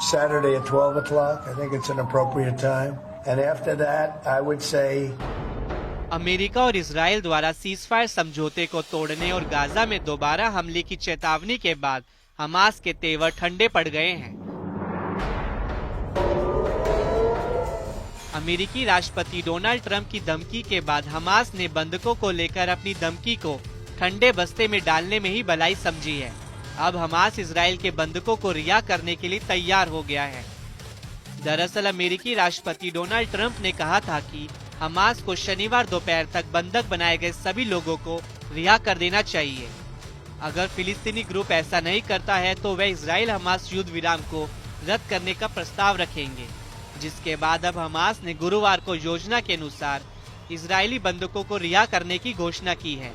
Saturday at 12 o'clock. I think it's an appropriate time. And after that, I would say America और Israel द्वारा ceasefire समझौते को तोड़ने और गाजा में दोबारा हमले की चेतावनी के बाद हमास के तेवर ठंडे पड़ गए हैं। अमेरिकी राष्ट्रपति डोनाल्ड ट्रंप की धमकी के बाद हमास ने बंधकों को लेकर अपनी धमकी को ठंडे बस्ते में डालने में ही भलाई समझी है। अब हमास इजराइल के बंधकों को रिहा करने के लिए तैयार हो गया है। दरअसल अमेरिकी राष्ट्रपति डोनाल्ड ट्रंप ने कहा था कि हमास को शनिवार दोपहर तक बंधक बनाए गए सभी लोगों को रिहा कर देना चाहिए। अगर फिलिस्तीनी ग्रुप ऐसा नहीं करता है तो वे इजराइल हमास युद्ध विराम को रद्द करने का प्रस्ताव रखेंगे, जिसके बाद अब हमास ने गुरुवार को योजना के अनुसार इजरायली बंधकों को रिहा करने की घोषणा की है।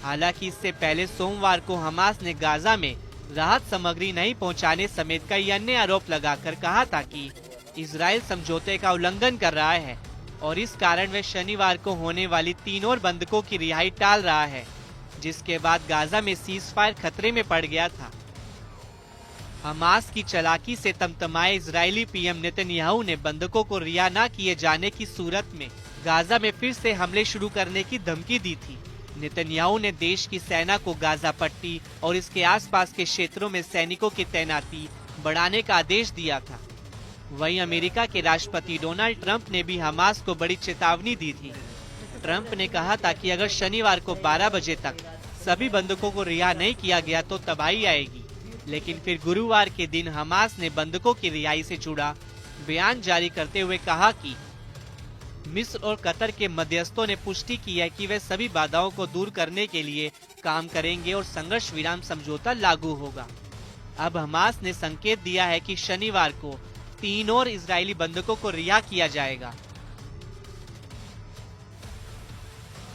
हालांकि इससे पहले सोमवार को हमास ने गाजा में राहत सामग्री नहीं पहुंचाने समेत कई अन्य आरोप लगाकर कहा था कि इजराइल समझौते का उल्लंघन कर रहा है और इस कारण वे शनिवार को होने वाली 3 और बंधकों की रिहाई टाल रहा है, जिसके बाद गाजा में सीजफायर खतरे में पड़ गया था। हमास की चालाकी से तमतमाए इजरायली पीएम नेतन्याहू ने बंधकों को रिहा न किए जाने की सूरत में गाजा में फिर से हमले शुरू करने की धमकी दी थी। नेतन्याहू ने देश की सेना को गाजा पट्टी और इसके आसपास के क्षेत्रों में सैनिकों की तैनाती बढ़ाने का आदेश दिया था। वहीं अमेरिका के राष्ट्रपति डोनाल्ड ट्रंप ने भी हमास को बड़ी चेतावनी दी थी। ट्रंप ने कहा था कि अगर शनिवार को 12 बजे तक सभी बंधकों को रिहा नहीं किया गया तो तबाही आएगी। लेकिन फिर गुरुवार के दिन हमास ने बंधकों की रिहाई से जुड़ा बयान जारी करते हुए कहा कि मिस्र और कतर के मध्यस्थों ने पुष्टि की है कि वे सभी बाधाओं को दूर करने के लिए काम करेंगे और संघर्ष विराम समझौता लागू होगा। अब हमास ने संकेत दिया है कि शनिवार को 3 और इजरायली बंधकों को रिहा किया जाएगा।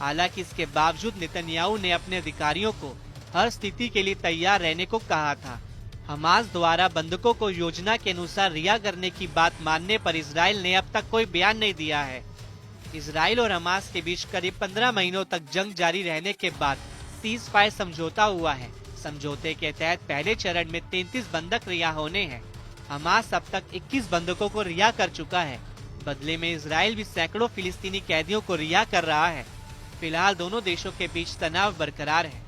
हालांकि इसके बावजूद नेतन्याहू ने अपने अधिकारियों को हर स्थिति के लिए तैयार रहने को कहा था। हमास द्वारा बंधकों को योजना के अनुसार रिहा करने की बात मानने पर इजराइल ने अब तक कोई बयान नहीं दिया है। इजराइल और हमास के बीच करीब 15 महीनों तक जंग जारी रहने के बाद सीजफायर समझौता हुआ है। समझौते के तहत पहले चरण में 33 बंधक रिहा होने हैं। हमास अब तक 21 बंधकों को रिहा कर चुका है। बदले में इजराइल भी सैकड़ों फिलिस्तीनी कैदियों को रिहा कर रहा है। फिलहाल दोनों देशों के बीच तनाव बरकरार है।